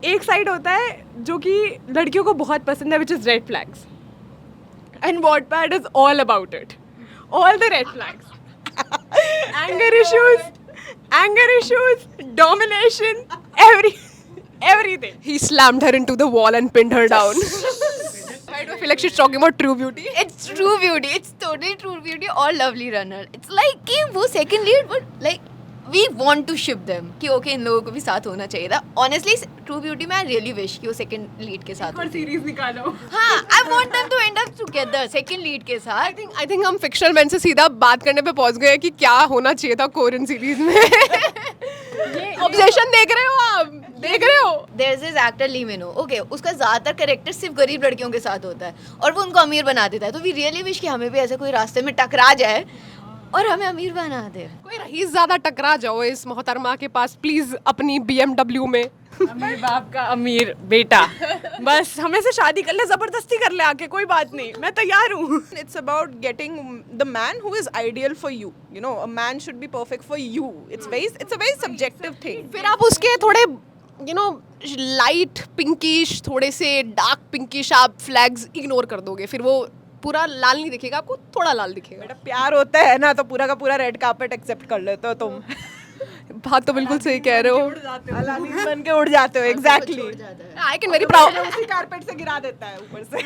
एक साइड होता है जो कि लड़कियों को बहुत पसंद है, which is red flags, and Wattpad is all about it, all the red flags, anger issues, domination, everything. He slammed her into the wall and pinned her down. Why do I feel like she's talking about True Beauty? It's True Beauty. It's totally True Beauty or Lovely Runner. It's like कि वो second lead, but like we want to ship them कि okay इन लोगों को भी साथ होना चाहिए था. Honestly, True Beauty में I really wish कि वो second lead के साथ और होते. सीरीज निकालो. हाँ, I want them to end up together second lead के साथ. I think हम fictional men से सीधा बात करने पे पहुंच गए कि क्या होना चाहिए था कोरियन सीरीज में. Obsession देख रहे हो आप? देख रहे हो? There's this actor Lee Min-ho. Okay, उसका ज़्यादातर कैरेक्टर सिर्फ गरीब लड़कियों के साथ होता है और वो उनको अमीर बना देता है. तो we really wish कि हमें भी ऐसे कोई रास्ते में टकरा जाए और हमें अमीर बना दे. कोई रईस ज्यादा टकरा जाओ इस मोहतरमा के पास प्लीज अपनी BMW में. अमीर बाप का अमीर बेटा, बस हमें से शादी कर ले, जबरदस्ती कर ले आके, कोई बात नहीं, मैं तैयार हूँ. It's about getting the man who is ideal for you. You know, a man should be perfect for you. It's a very subjective thing. फिर आप उसके थोड़े लाइट पिंकिश, थोड़े से डार्क पिंकिश आप फ्लैग्स इग्नोर कर दोगे, फिर वो पूरा लाल नहीं दिखेगा आपको, थोड़ा लाल दिखेगा. बेटा प्यार होता है ना तो पूरा का पूरा रेड कार्पेट एक्सेप्ट कर लेते हो तुम. बात तो बिल्कुल सही कह रहे हो. अलादीन बन के उड़ जाते हो. Exactly. I can very proud उसी कार्पेट से गिरा देता है ऊपर से.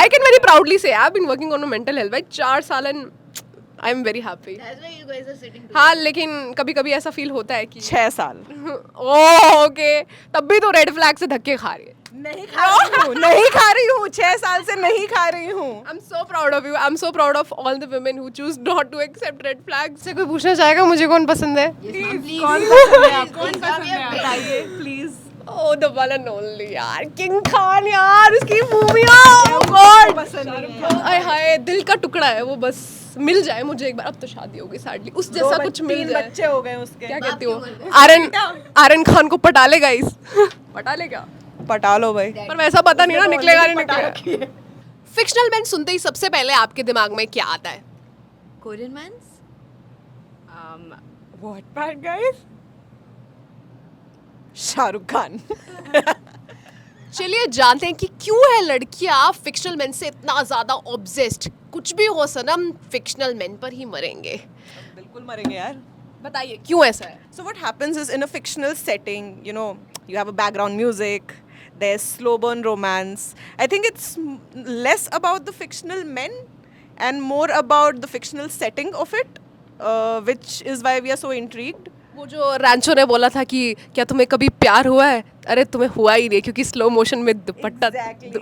I can very proudly say I've been working on my mental health भाई 4 साल and I'm very happy. That's why you guys are sitting together. हाँ लेकिन कभी कभी ऐसा फील होता है कि 6 साल ओह ओके तब भी तो रेड फ्लैग से धक्के खा रही है. नहीं खा रही हूँ 6 साल से नहीं खा रही हूँ. I'm so proud of you. I'm so proud of all the women who choose not to accept red flags. से कोई पूछना चाहेगा मुझे कौन पसंद है? कौन पसंद है बताइए please. Oh the one and only यार किंग खान यार उसकी मूवियाँ. Oh God. आय हाय दिल का टुकड़ा है वो, बस मिल जाए मुझे एक बार. अब तो शादी हो गई सैडली, उस जैसा कुछ मिल 3 जाए. बच्चे हो गए उसके. क्या कहती हो? आर्यन खान को पटा लेगा इस पटा लेगा. पटा लो भाई. पर वैसा पता नहीं ना निकलेगा नहीं निकलेगा. फिक्शनल मैन सुनते ही सबसे पहले आपके दिमाग में क्या आता है? Korean mans? Wattpad guys. Shahrukh Khan. चलिए जानते हैं कि क्यों है लड़कियां फिक्शनल मैन से इतना ज्यादा ऑब्सेस्ड. कुछ भी हो सनम फिक्शनल मैन पर ही मरेंगे. बिल्कुल मरेंगे यार. बताइए क्यों ऐसा है? So what happens is in a fictional setting, you know, you have a background music, there's slow burn romance. I think it's less about the fictional men and more about the fictional setting of it, which is why we are so intrigued. वो जो रैंचो ने बोला था कि क्या तुम्हें कभी प्यार हुआ है? अरे तुम्हें हुआ ही नहीं क्योंकि स्लो मोशन में दुपट्टा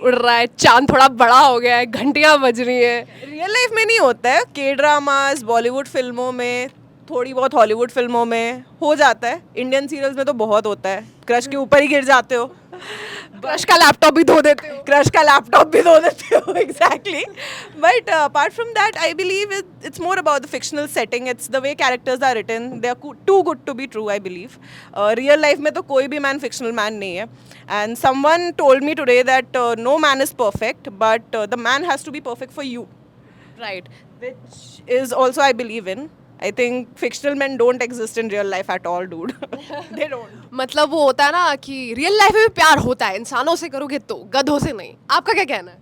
उड़ रहा है, चांद थोड़ा बड़ा हो गया है, घंटियां बज रही हैं. रियल लाइफ में नहीं होता है. के ड्रामास, बॉलीवुड फिल्मों में, थोड़ी बहुत हॉलीवुड फिल्मों में हो जाता है. इंडियन सीरियल्स में तो बहुत होता है. क्रश के ऊपर ही गिर जाते हो. क्रश का लैपटॉप भी धो देते हो. क्रश का लैपटॉप भी धो देते हो. Exactly. But apart from that I believe it's more about the fictional setting. It's the way characters are written. They are too good to be true I believe. Real life में तो कोई भी man fictional man नहीं है. And someone told me today that no man is perfect but the man has to be perfect for you. Right. Which is also I believe in. I think fictional men don't exist in real life at all, dude. They don't. मतलब वो होता है ना कि real life में भी प्यार होता है, इंसानों से करोगे तो, गधों से नहीं. आपका क्या कहना है?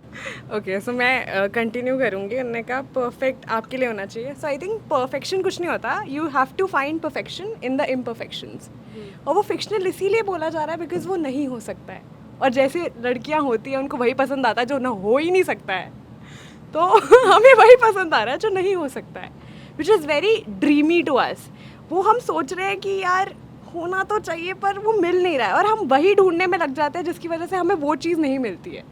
ओके सो मैं कंटिन्यू करूँगी. उन्होंने कहा परफेक्ट आपके लिए होना चाहिए. सो आई थिंक परफेक्शन कुछ नहीं होता. You have to find perfection in the imperfections. और वो फिक्शनल इसीलिए बोला जा रहा है बिकॉज वो नहीं हो सकता है. और जैसे लड़कियाँ होती हैं उनको वही पसंद आता है जो ना हो ही नहीं सकता है. तो हमें वही पसंद आ रहा है जो नहीं हो सकता है, which is very dreamy to us. वो हम सोच रहे हैं कि यार होना तो चाहिए पर वो मिल नहीं रहा है और हम वही ढूंढने में लग जाते हैं जिसकी वजह से हमें वो चीज़ नहीं मिलती है.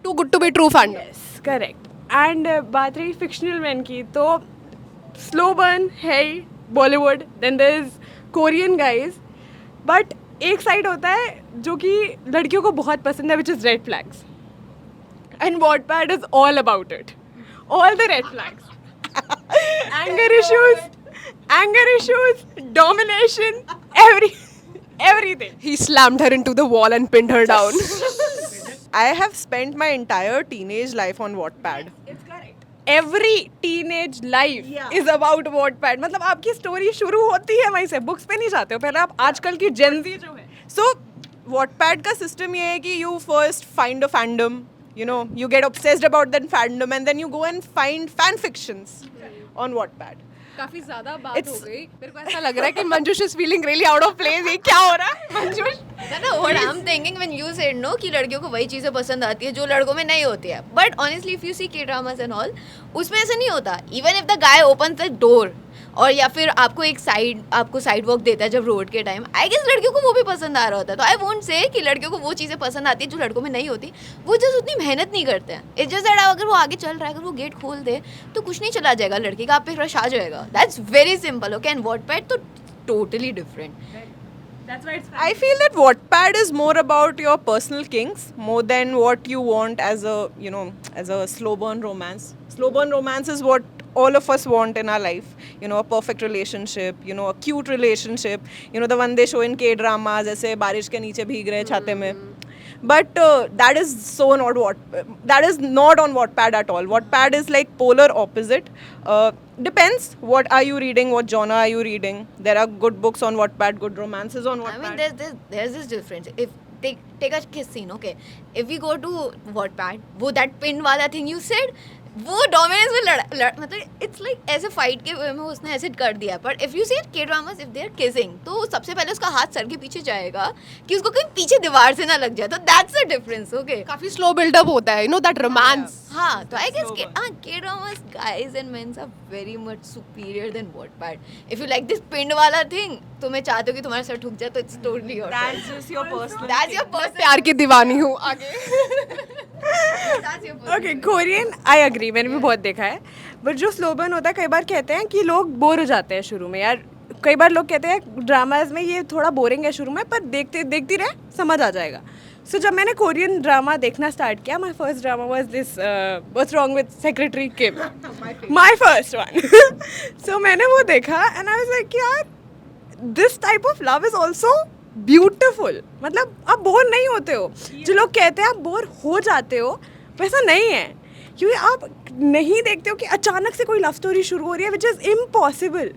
Too good to be true fandom. Yes correct. And बात रही फिक्शनल मैन की, तो स्लो बर्न है Bollywood, then there is Korean guys. But एक साइड होता है जो कि लड़कियों को बहुत पसंद है, which is red flags, and Wattpad is all about it, all the red flags. anger issues, domination, everything. He slammed her into the wall and pinned her down. I have spent my entire teenage life on Wattpad. It's correct. Every teenage life is about Wattpad. मतलब आपकी story शुरू होती है वहीं से, books पे नहीं जाते हो. पहले आप आजकल की Gen Z जो है. So Wattpad का system ये है कि you first find a fandom, you know, you get obsessed about that fandom and then you go and find fan fictions on Wattpad. काफी ज्यादा बात हो गई. मेरे को ऐसा लग रहा है कि Manjush is feeling really out of place. ये क्या हो रहा है Manjush? No, what I'm thinking when you said no कि लड़कियों को वही चीज़ें पसंद आती है जो लड़कों में नहीं होती है. But honestly, if you see K-dramas and all, उसमें ऐसा नहीं होता. Even if the guy opens the door, और या फिर आपको साइड वॉक देता है जब रोड के टाइम, आई गेस लड़कियों को वो भी पसंद आ रहा होता है. तो आई वोंट से कि लड़कियों को वो चीज़ें पसंद आती है जो लड़कों में नहीं होती. वो जस्ट उतनी मेहनत नहीं करते हैं. इट्स जस्ट दैट अगर वो आगे चल रहा है, अगर वो गेट खोल दे तो कुछ नहीं चला जाएगा लड़की का, आप पे क्रश आ जाएगा. That's very simple. Okay, and Wattpad तो totally different. That's why it's I feel that Wattpad is more about your personal kinks more than what you want as a, you know, as a slow burn romance. Slow burn romance is what all of us want in our life. You know, a perfect relationship, you know, a cute relationship, you know, the one they show in K-dramas, जैसे बारिश के नीचे भीग रहे छाते में. But that is not on Wattpad at all. Wattpad is like polar opposite. Depends what are you reading, what genre are you reading. There are good books on Wattpad, good romances on I Wattpad. mean, there's this difference. If take a kiss scene, okay. If we go to Wattpad, वो that pin वाला thing you said, वो dominance में मतलब it's like ऐसे fight के वे में उसने ऐसे कर दिया. पर if you see K dramas, if they are kissing, तो सबसे पहले उसका हाथ सर के पीछे जाएगा कि उसको कहीं पीछे दीवार से ना लग जाए. तो दैट्स द डिफरेंस. ओके, काफी स्लो बिल्डअप होता है, यू नो दैट रोमांस. हाँ, तो I guess K dramas guys and mens are very much superior than Wattpad. If you like this पिंड वाला थिंग, तो मैं चाहती हूँ कि तुम्हारा सर ठुक जाए, तो it's totally your. That's just your personal. That's your personal. प्यार की दीवानी हूँ. आगे that's your personal. Okay, Korean I agree, मैंने भी बहुत देखा है. बट जो स्लो बर्न होता है, कई बार कहते हैं कि लोग बोर हो जाते हैं शुरू में. यार कई बार लोग कहते हैं ड्रामाज में ये थोड़ा बोरिंग है शुरू में, पर देखती रहे समझ आ जाएगा. सो जब मैंने कोरियन ड्रामा देखना स्टार्ट किया, my first drama was this what's wrong with secretary Kim, my first one. So मैंने वो देखा एंड आई वाज लाइक यार this type of love is also beautiful. मतलब आप बोर नहीं होते हो. जो लोग कहते हैं आप बोर हो जाते हो, वैसा नहीं है. क्योंकि आप नहीं देखते हो कि अचानक से कोई लव स्टोरी शुरू हो रही है, which is impossible.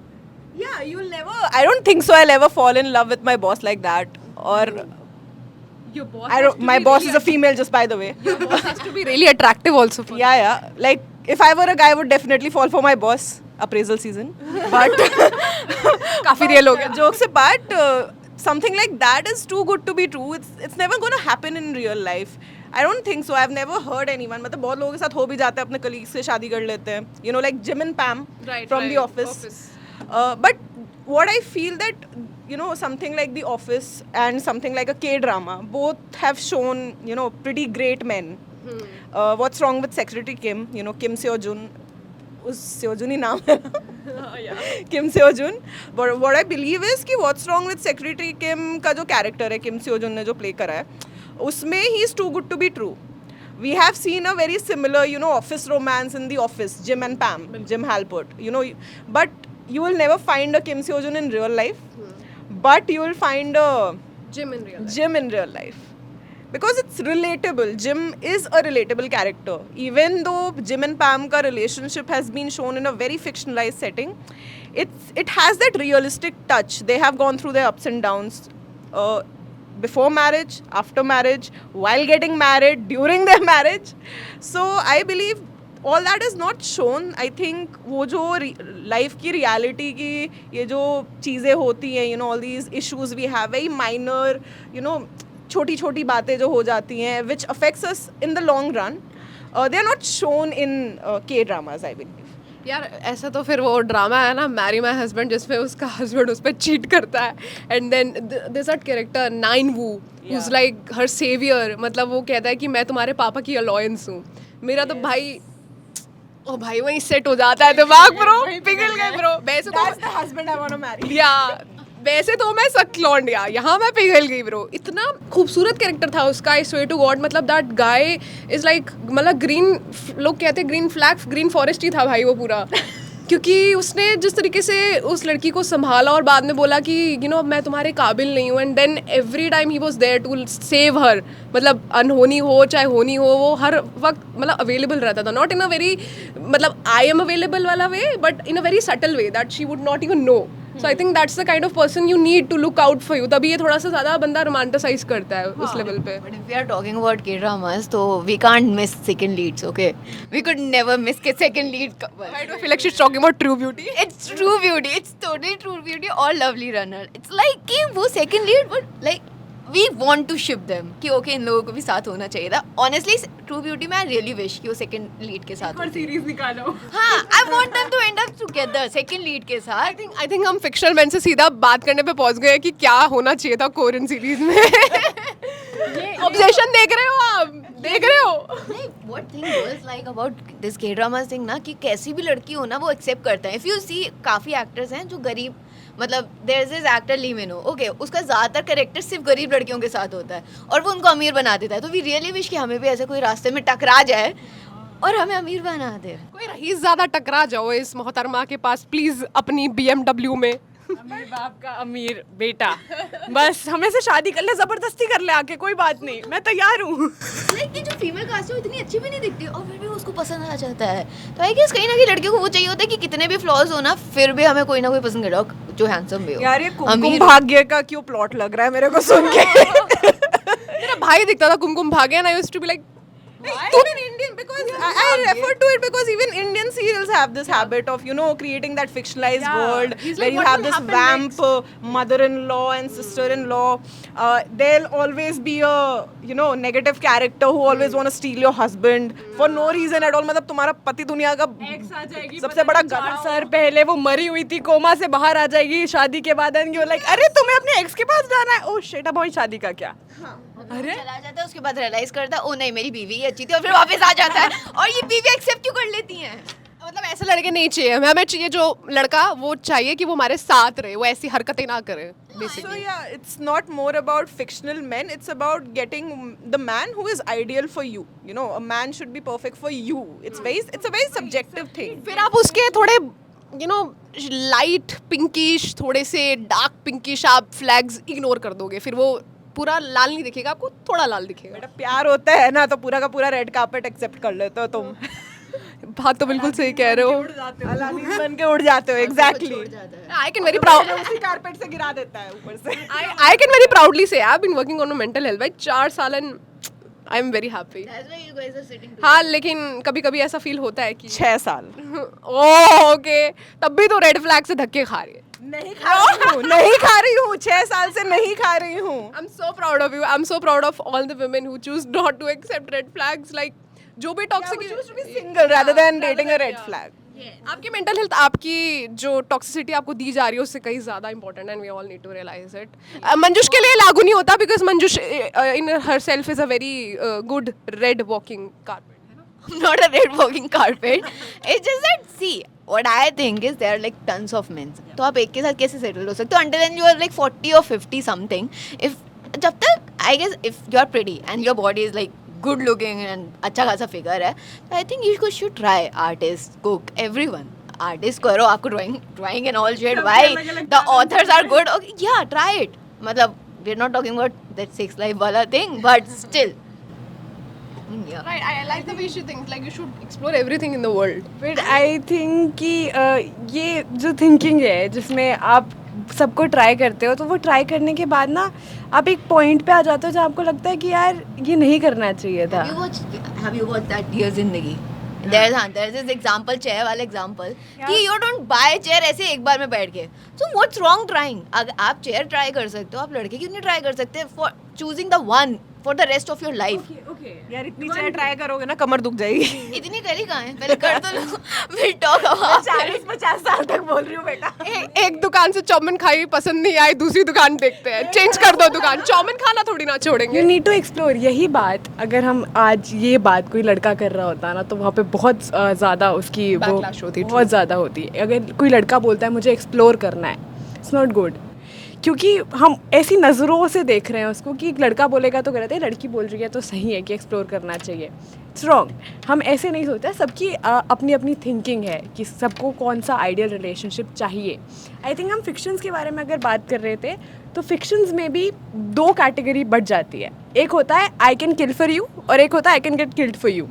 Yeah, you'll never. I don't think so. I'll ever fall in love with my boss like that. Or your boss I don't. My boss is a female, just by the way. your boss has to be really attractive also for Yeah, yeah. Like if I were a guy, I would definitely fall for my boss. Appraisal season. But काफी real हो गया. jokes apart, something like that is too good to be true. It's never gonna happen in real life. I don't think so. I've never heard anyone. मतलब बहुत लोगों के साथ हो भी जाता है, अपने colleagues से शादी कर लेते हैं. You know, like Jim and Pam from The Office. But what I feel that, you know, something like The Office and something like a K-drama both have shown, you know, pretty great men. What's wrong with Secretary Kim? You know, Kim Seo-jun. उस Seo-jun ही नाम है ना? Kim Seo-jun. But what I believe is कि What's wrong with Secretary Kim का जो character है, Kim Seo-jun ने जो play करा है, उसमें he is too good to be true. We have seen a very similar, you know, office romance in The Office, Jim and Pam, Jim Halpert, you know, but you will never find a Kim Seo-jun in real life, but you will find a Jim in real life. Jim in real life. Because it's relatable. Jim is a relatable character. Even though Jim and Pam ka relationship has been shown in a very fictionalized setting, it has that realistic touch. They have gone through their ups and downs. Before marriage, after marriage, while getting married, during their marriage. So I believe all that is not shown. I think वो जो life की reality की ये जो चीज़ें होती हैं, you know, all these issues we have, very minor, you know, छोटी छोटी बातें जो हो जाती हैं, which affects us in the long run, they are not shown in K-dramas, I believe. यार ऐसा तो फिर वो ड्रामा है ना, मैरी माई हस्बैंड, जिसमें उसका हस्बैंड उस पर चीट करता है, and then this that character nine woo who's like her saviour. मतलब वो कहता है कि मैं तुम्हारे पापा की अलॉयंस हूँ. मेरा तो भाई, ओ भाई वहीं सेट हो जाता है दिमाग ब्रो, पिघल गए ब्रो. वैसे तो That's the husband I want to marry. या वैसे तो मैं सख्त लौंडिया, यहाँ मैं पिघल गई ब्रो. इतना खूबसूरत कैरेक्टर था उसका, आई स्वेयर टू गॉड. मतलब दैट गाय इज लाइक, मतलब ग्रीन, लोग कहते हैं ग्रीन फ्लैग, ग्रीन फॉरेस्ट ही था भाई वो पूरा. क्योंकि उसने जिस तरीके से उस लड़की को संभाला और बाद में बोला कि यू नो मैं तुम्हारे काबिल नहीं हूँ, and then every time he was there to save her. मतलब अनहोनी हो चाहे होनी हो, वो हर वक्त मतलब अवेलेबल रहता था. नॉट इन अ वेरी मतलब आई एम अवेलेबल वाला way, but in a very subtle way that she would not even know. So I think that's the kind of person you need to look out for you, तभी ये थोड़ा सा ज़्यादा बंदा romanticise करता है उस लेवल पे. But if we are talking about K-dramas, so we can't miss second leads, okay? We could never miss second lead couple. Why do I feel like she's talking about True Beauty? It's True Beauty. It's totally True Beauty or Lovely Runner. It's like कि वो second lead, but like we want to ship them. कि okay इन लोगों को भी साथ होना चाहिए था. Honestly, True Beauty में I really wish कि वो second lead के साथ होती. सीरीज निकालो. हाँ, I want them to end up together. Second lead के साथ. I think हम fictional men से सीधा बात करने पे पहुंच गए कि क्या होना चाहिए था कोरियन सीरीज में. ऑब्सेशन देख रहे हो आप, देख रहे हो. नहीं, what thing girls like about this K-drama thing ना कि कैसी भी लड़की हो ना वो एक्सेप्ट करते हैं. If you see काफ़ी एक्टर्स हैं जो गरीब, मतलब there is this actor Lee Minho, okay, उसका ज़्यादातर कैरेक्टर सिर्फ गरीब लड़कियों के साथ होता है और वो उनको अमीर बना देता है. तो वी रियली विश कि हमें भी ऐसे कोई रास्ते में टकरा जाए और हमें अमीर बना दे. कोई रईस ज़्यादा टकरा जाओ इस मोहतरमा के पास प्लीज़ अपनी BMW में. अमीर बाप का अमीर बेटा, बस हमें से शादी कर ले, जबरदस्ती कर ले आके, कोई बात नहीं, मैं तैयार हूँ. लाइक कि जो फीमेल कास्ट है वो इतनी अच्छी भी नहीं दिखती और फिर भी उसको पसंद आ जाता है. तो आई गेस कहीं ना कहीं लड़कियों को वो चाहिए होता है कि कितने भी फ्लॉज हो ना फिर भी हमें कोई ना कोई पसंद करो जो हैंडसम भी हो. यार ये कुमकुम अमीर भाग्य का क्यों प्लॉट लग रहा है मेरे को सुन के. मेरा भाई दिखता था Kumkum Bhagya and I used to be like Even in Indian, because I refer to it because even Indian serials have this habit of, you know, creating that fictionalized world where you have this vamp mother-in-law and sister-in-law. There'll always be a, you know, negative character who always want to steal your husband for no reason at all. मतलब तुम्हारा पति दुनिया का सबसे बड़ा गधा. Sir पहले वो मरी हुई थी, कोमा से बाहर आ जाएगी शादी के बाद, एंड यू लाइक अरे तुम्हें अपने एक्स के पास जाना है. ओह शिट, अब वही शादी का क्या. अरे चला जाता है उसके बाद रियलाइज करता है ओ नहीं मेरी बीवी ही अच्छी थी और फिर वापस आ जाता है और ये बीवी एक्सेप्ट क्यों कर लेती हैं. मतलब ऐसे लड़के नहीं चाहिए हमें चाहिए जो लड़का वो चाहिए कि वो हमारे साथ रहे, वो ऐसी हरकतें ना करे So basically. yeah, it's not more about fictional men. It's about getting the man who is ideal for you. You know, a man should be perfect for you. It's a very subjective thing. फिर आप उसके थोड़े you know light pinkish, थोड़े से dark pinkish आप flags ignore कर दोगे, फिर वो पूरा लाल नहीं दिखेगा, आपको थोड़ा लाल दिखेगा. बेटा प्यार होता है ना तो पूरा का पूरा रेड कार्पेट एक्सेप्ट कर लेते हो तुम. बात तो बिल्कुल सही कह रहे हो. अलादीन बन के उड़ जाते हो. Exactly. I can very proud उसी कार्पेट से गिरा देता है ऊपर से. I can very proudly say I've been working on my mental health भाई 4 साल and I'm very happy. That's why you guys are sitting together. हाँ, लेकिन कभी कभी ऐसा फील होता है कि 6 साल ओह ओके, तब भी तो रेड फ्लैग से धक्के खा रही है. नहीं खा रही हूँ. नहीं खा रही हूँ. 6 साल से नहीं खा रही हूँ. I'm so proud of you. I'm so proud of all the women who choose not to accept red flags. Like जो भी toxic Single rather than dating a red flag. आपकी मेंटल हेल्थ, आपकी जो टॉक्सिसिटी आपको दी जा रही है उससे कहीं ज़्यादा important and we all need to realise it. Manjush के लिए लागू नहीं होता because Manjush in herself is a very good red walking carpet. I'm not a red walking carpet. It's just that see what I think is there are like tons of men. तो आप एक के साथ कैसे settle हो सकते हो until then you are like 40 or 50 something. If जब तक I guess if you are pretty and your body is like good looking and अच्छा खासा figure है, I think you should try artist, cook, everyone. Artist करो, आपको drawing and all shit. Why? The authors are good. Okay, yeah, try it. मतलब we're not talking about that sex life वाला thing, but still. Yeah. Right, I like the way she thinks. Like you should explore everything in the world. But I think कि ये जो thinking है जिसमें आप सबको try करते हो, तो वो ट्राई करने के बाद ना आप एक पॉइंट पे आ जाते हो जहाँ आपको लगता है कि यार ये नहीं करना चाहिए था. Have you watched that Dear Zindagi? There's this example, chair वाला example कि you don't buy chair ऐसे एक बार में बैठ के. So what's wrong trying? अगर आप chair try कर सकते हो, आप लड़के क्यों नहीं try कर सकते for choosing the one for the rest of your life? यार इतनी चेयर ट्राई करोगे ना कमर दुख जाएगी. इतनी करी कहाँ है? पहले कर तो लो. We'll talk about it. 40-50 साल तक बोल रही हूँ बेटा. एक दुकान से चाउमीन खाई, पसंद नहीं आई, दूसरी दुकान देखते हैं, चेंज कर दो दुकान. चाउमीन खाना थोड़ी ना छोड़ेंगे. You need to explore. यही बात अगर हम आज ये बात कोई लड़का कर रहा होता ना तो वहाँ पे बहुत ज़्यादा उसकी वो Backlash होती, बहुत ज़्यादा होती. अगर कोई लड़का बोलता है मुझे एक्सप्लोर करना है, इट्स नॉट गुड. क्योंकि हम ऐसी नज़रों से देख रहे हैं उसको कि एक लड़का बोलेगा तो गलत है, लड़की बोल रही है तो सही है कि एक्सप्लोर करना चाहिए. It's wrong. हम ऐसे नहीं सोचते. सबकी अपनी अपनी थिंकिंग है कि सबको कौन सा आइडियल रिलेशनशिप चाहिए. आई थिंक हम फिक्शंस के बारे में अगर बात कर रहे थे तो फिक्शंस में भी 2 कैटेगरी बढ़ जाती है. एक होता है I can kill for you और एक होता है I can get killed for you,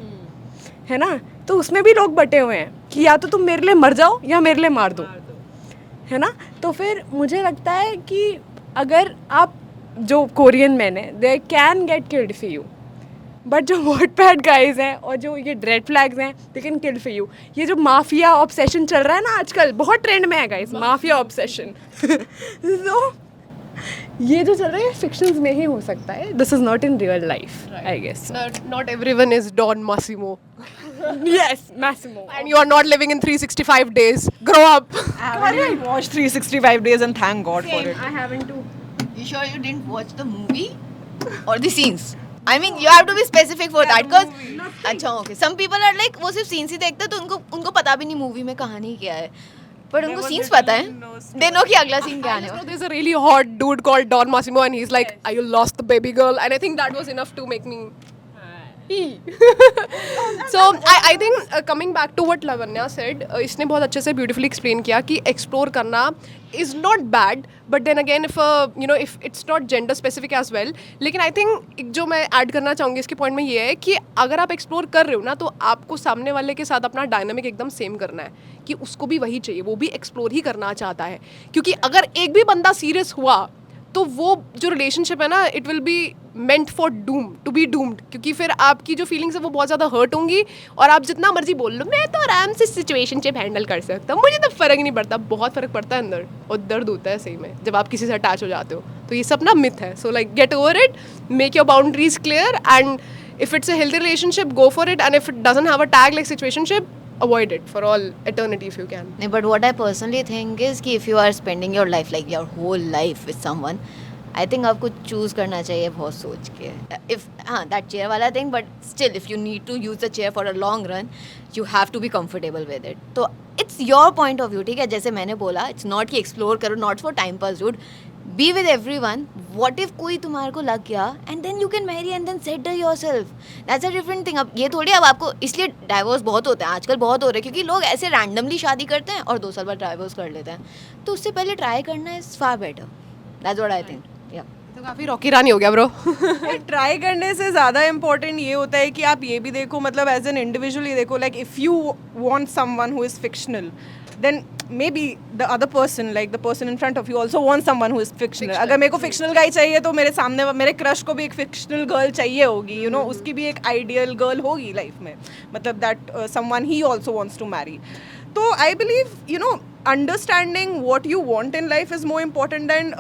है ना. तो उसमें भी लोग बटे हुए हैं कि या तो तुम मेरे लिए मर जाओ या मेरे लिए मार दो, है ना. तो फिर मुझे लगता है कि अगर आप जो कोरियन मैन है they can get killed for you, but जो वॉटपैड गाइज हैं और जो ये रेड फ्लैग्स हैं they can kill for you. ये जो माफिया ऑब्सेशन चल रहा है ना आजकल, बहुत ट्रेंड में है गाइज माफिया ऑब्सेशन. तो ये जो चल रहा है फिक्शंस में ही हो सकता है. This is not in real life I guess. Not everyone is Don Massimo. Yes, Massimo. And you are not living in 365 days. Grow up. I haven't watched 365 days and thank God for it. I haven't too. You sure you didn't watch the movie or the scenes? I mean, you have to be specific for that because अच्छा okay. Some people are like वो सिर्फ scenes ही देखते हैं तो उनको पता भी नहीं मूवी में कहानी क्या है. पर उनको scenes पता है. They know कि अगला scene क्या आने So वाला. there's a really hot dude called Don Massimo, and he's like, "I lost the baby girl," and I think that was enough to make me. So I think coming back to what Lavanya said, इसने बहुत अच्छे से beautifully explain किया कि explore करना is not bad, but then again if it's not gender specific as well. लेकिन I think जो मैं add करना चाहूँगी इसके point में ये है कि अगर आप explore कर रहे हो ना तो आपको सामने वाले के साथ अपना dynamic एकदम same करना है कि उसको भी वही चाहिए, वो भी explore ही करना चाहता है. क्योंकि अगर एक भी बंदा serious हुआ तो वो जो रिलेशनशिप है ना it will be meant for to be doomed, क्योंकि फिर आपकी जो फीलिंग्स है वो बहुत ज़्यादा हर्ट होंगी. और आप जितना मर्जी बोल लो मैं तो आराम से सिचुएशनशिप हैंडल कर सकता हूँ, मुझे तो फ़र्क ही नहीं पड़ता. बहुत फ़र्क पड़ता है अंदर और दर्द होता है सही में जब आप किसी से अटैच हो जाते हो. तो ये सब ना मिथ है. So like get over it, make your boundaries clear, and if it's a healthy relationship, go for it. And if it doesn't have a tag like situationship, avoid it for all eternity if you can. नहीं, but what I personally think is कि if you are spending your life like your whole life with someone, I think आपको choose करना चाहिए बहुत सोच के. If हाँ that chair वाला thing, but still if you need to use the chair for a long run, you have to be comfortable with it. तो it's your point of view, ठीक है. जैसे मैंने बोला, it's not कि explore करो, not for time pass, dude. Be with everyone. What if कोई तुम्हारे को लग गया and then you can marry and then settle yourself. That's a different thing. अब ये थोड़ी अब आपको इसलिए डाइवोर्स बहुत होते हैं आजकल, बहुत हो रहे हैं क्योंकि लोग ऐसे रैंडमली शादी करते हैं और 2 साल बाद डाइवोर्स कर लेते हैं. तो उससे पहले ट्राई करना is far better. That's what I think. या तो काफ़ी रॉकी रानी हो गया ब्रो. ट्राई करने से ज़्यादा इम्पोर्टेंट ये होता है कि आप ये भी देखो, मतलब एज एन इंडिविजुअल ये देखो, like if you want someone who is fictional then maybe the other person, like the person in front of you, also wants someone who is fictional. अगर मेरे को fictional guy चाहिए तो मेरे सामने मेरे crush को भी एक fictional girl चाहिए होगी, you know, उसकी भी एक ideal girl होगी life में, मतलब that someone he also wants to marry. तो I believe, you know, understanding what you want in life is more important than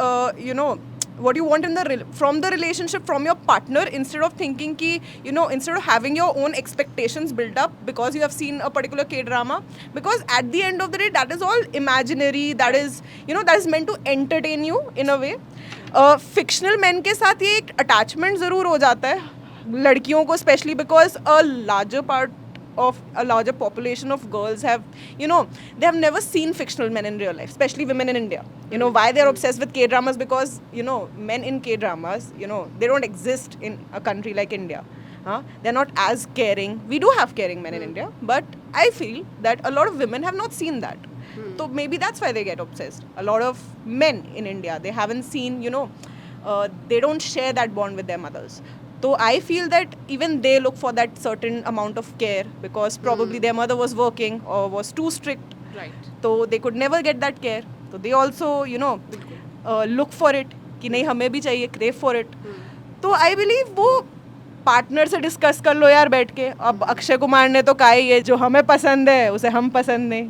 you know what you want in from the relationship, from your partner, instead of thinking ki, you know, instead of having your own expectations built up because you have seen a particular K-drama, because at the end of the day that is all imaginary, that is, you know, that is meant to entertain you in a way. Fictional men के साथ ये एक attachment ज़रूर हो जाता है लड़कियों को, especially because a larger part of a larger population of girls have, you know, they have never seen fictional men in real life, especially women in India. You know, why they are obsessed with K-dramas? Because, you know, men in K-dramas, you know, they don't exist in a country like India. They're not as caring. We do have caring men in India, but I feel that a lot of women have not seen that. So maybe that's why they get obsessed. A lot of men in India, they haven't seen, you know, they don't share that bond with their mothers. So I feel that even they look for that certain amount of care because probably their mother was working or was too strict. Right. So they could never get that care. So they also, you know, look for it कि नहीं हमें भी चाहिए, crave for it. तो I believe वो partner से discuss कर लो यार बैठ के. अब अक्षय कुमार ने तो कहा ही है, जो हमें पसंद है उसे हम पसंद नहीं,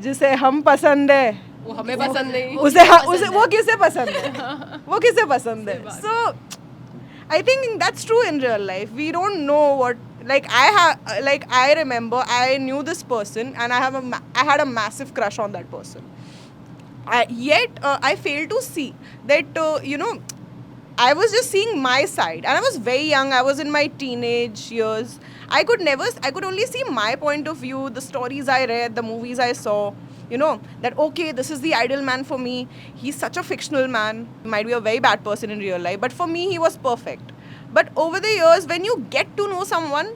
जिसे हम पसंद है वो हमें पसंद नहीं, उसे वो किसे पसंद है, वो किसे पसंद है. So I think that's true in real life. We don't know what, I remember I knew this person and I had a massive crush on that person. Yet I failed to see that, you know, I was just seeing my side and I was very young. I was in my teenage years. I could only see my point of view, the stories I read, the movies I saw. You know, that okay, this is the ideal man for me. He's such a fictional man. He might be a very bad person in real life, but for me, he was perfect. But over the years, when you get to know someone,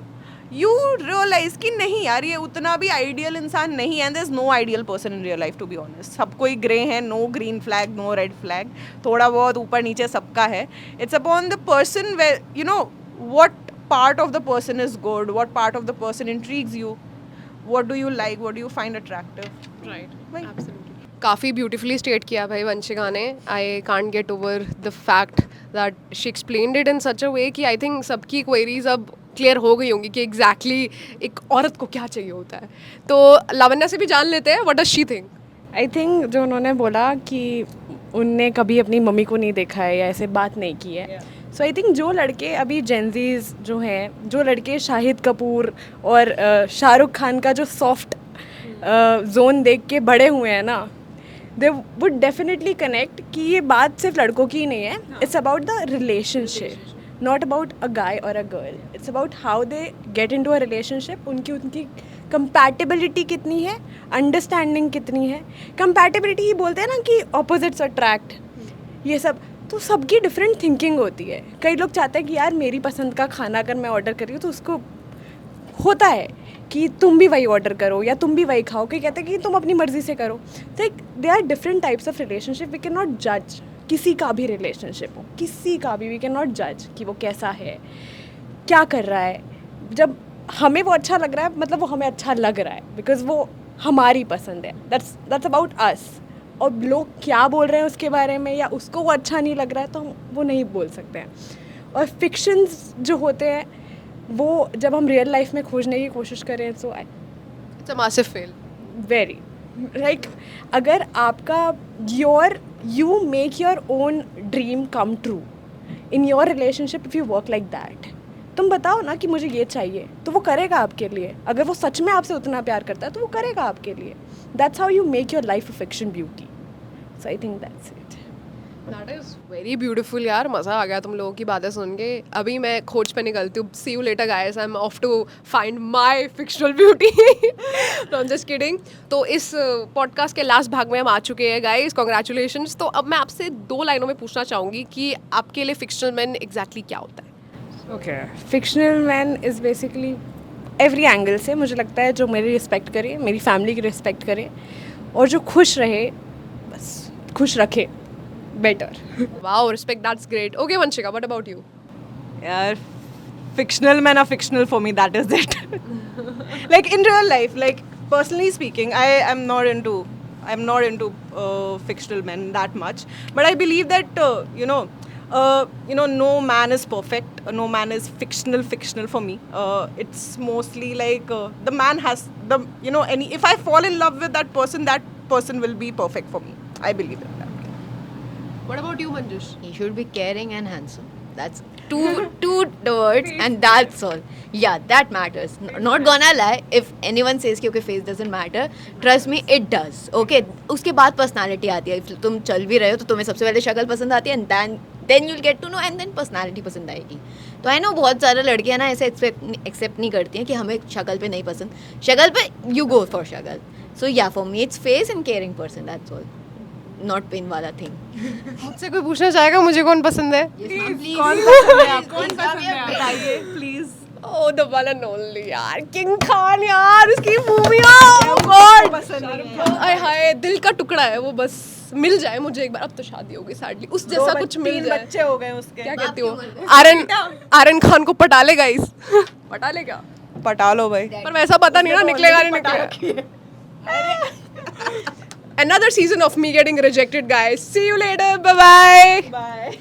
you realize कि नहीं यार ये उतना भी ideal इंसान नहीं है. And there's no ideal person in real life, to be honest. सब कोई grey है, no green flag, no red flag. थोड़ा बहुत ऊपर नीचे सबका है. It's upon the person where, you know, what part of the person is good, what part of the person intrigues you. What do you like? What do you find attractive? Right. Right. Absolutely. काफ़ी beautifully state किया भाई वंशिका ने. I can't get over the fact that she explained it in such a way कि I think सबकी queries अब clear हो गई होंगी कि एग्जैक्टली एक औरत को क्या चाहिए होता है. तो लावण्या से भी जान लेते हैं what does she think. I think जो उन्होंने बोला कि उनने कभी अपनी मम्मी को नहीं देखा है या ऐसे बात नहीं की है. सो आई थिंक जो लड़के अभी जेंजीज जो हैं, जो लड़के शाहिद कपूर और शाहरुख खान का जो सॉफ्ट जोन देख के बड़े हुए हैं ना, दे वुड डेफिनेटली कनेक्ट कि ये बात सिर्फ लड़कों की ही नहीं है. It's about the relationship, not about a guy और a girl. It's about how they get into a relationship. उनकी कंपैटिबिलिटी कितनी है, अंडरस्टैंडिंग कितनी है. कंपैटिबिलिटी ही बोलते हैं ना कि ऑपोजिट्स अट्रैक्ट, ये सब. तो सबकी डिफरेंट थिंकिंग होती है. कई लोग चाहते हैं कि यार मेरी पसंद का खाना अगर मैं ऑर्डर कर रही हूँ तो उसको होता है कि तुम भी वही ऑर्डर करो या तुम भी वही खाओ. कोई कहते हैं कि तुम अपनी मर्ज़ी से करो. तो एक they are different types of relationship. We can not जज किसी का भी रिलेशनशिप हो, किसी का भी. वी कैन नॉट जज कि वो कैसा है, क्या कर रहा है. जब हमें वो अच्छा लग रहा है मतलब वो हमें अच्छा लग रहा है बिकॉज वो हमारी पसंद है. That's about us. और लोग क्या बोल रहे हैं उसके बारे में या उसको वो अच्छा नहीं लग रहा है तो हम वो नहीं बोल सकते हैं. और फिक्शंस जो होते हैं वो जब हम रियल लाइफ में खोजने की कोशिश करें so it's a massive fail. Very like अगर आपका you make your own dream come true in your relationship. If you work like that, तुम बताओ ना कि मुझे ये चाहिए तो वो करेगा आपके लिए. अगर वो सच में आपसे उतना प्यार करता है तो वो करेगा आपके लिए. That's how you make your life a fiction beauty. So I think that's it. That is very beautiful यार. मज़ा आ गया तुम लोगों की बातें सुन के. अभी मैं खोज पे निकलती हूँ. See you later guys. I am off to find my fictional beauty. No I am just kidding. तो इस पॉडकास्ट के लास्ट भाग में हम आ चुके हैं गाइस. कॉन्ग्रेचुलेशंस. तो अब मैं आपसे 2 लाइनों में पूछना चाहूँगी कि आपके लिए फिक्शनल मैन एग्जैक्टली क्या होता है. Okay, fictional man is basically every angle से मुझे लगता है जो मेरी रिस्पेक्ट करे, मेरी फैमिली की रिस्पेक्ट करे और जो खुश रहे, बस खुश रखे. Better. Wow, respect. That's great. Okay, Vanshika, what about you? Yeah, fictional men are fictional for me. That is it. Like in real life, like personally speaking, I'm not into fictional men that much. But I believe that no man is perfect. No man is fictional for me. It's mostly like the man has if I fall in love with that person will be perfect for me. I believe in that. What about you, Manjush? He should be caring and handsome. That's two words and that's all. Yeah, that matters. Not gonna lie, if anyone says कि okay face doesn't matter, trust me it does. Okay, उसके बाद personality आती है. If तुम चल भी रहे हो तो तुम्हें सबसे पहले शक्ल पसंद आती है and then you'll get to know and then personality पसंद आएगी. तो आई नो बहुत सारे लड़कियां ना ऐसे एक्सेप्ट नहीं करती हैं कि हमें शक्ल पे नहीं पसंद. शक्ल पे you go for शक्ल. So yeah, for me it's face and caring person. That's all. Not pain वाला thing. मुझसे कोई पूछना चाहेगा मुझे कौन पसंद है? बताइए please. Oh, the one and only यार, किंग खान यार, उसकी मूवियाँ पसंद नहीं है. आय हाय, दिल का टुकड़ा है वो. बस मिल जाए मुझे एक बार. अब तो शादी हो गई सैडली. उस जैसा कुछ मिल 3 जाए. बच्चे हो गए उसके. क्या कहती हो? आर्यन खान को पटा ले गाइस. पटा ले क्या? पटा लो भाई. पर वैसा पता नहीं ना निकलेगा नहीं निकलेगा. Another season of me getting rejected, guys. See you later. Bye bye. Bye.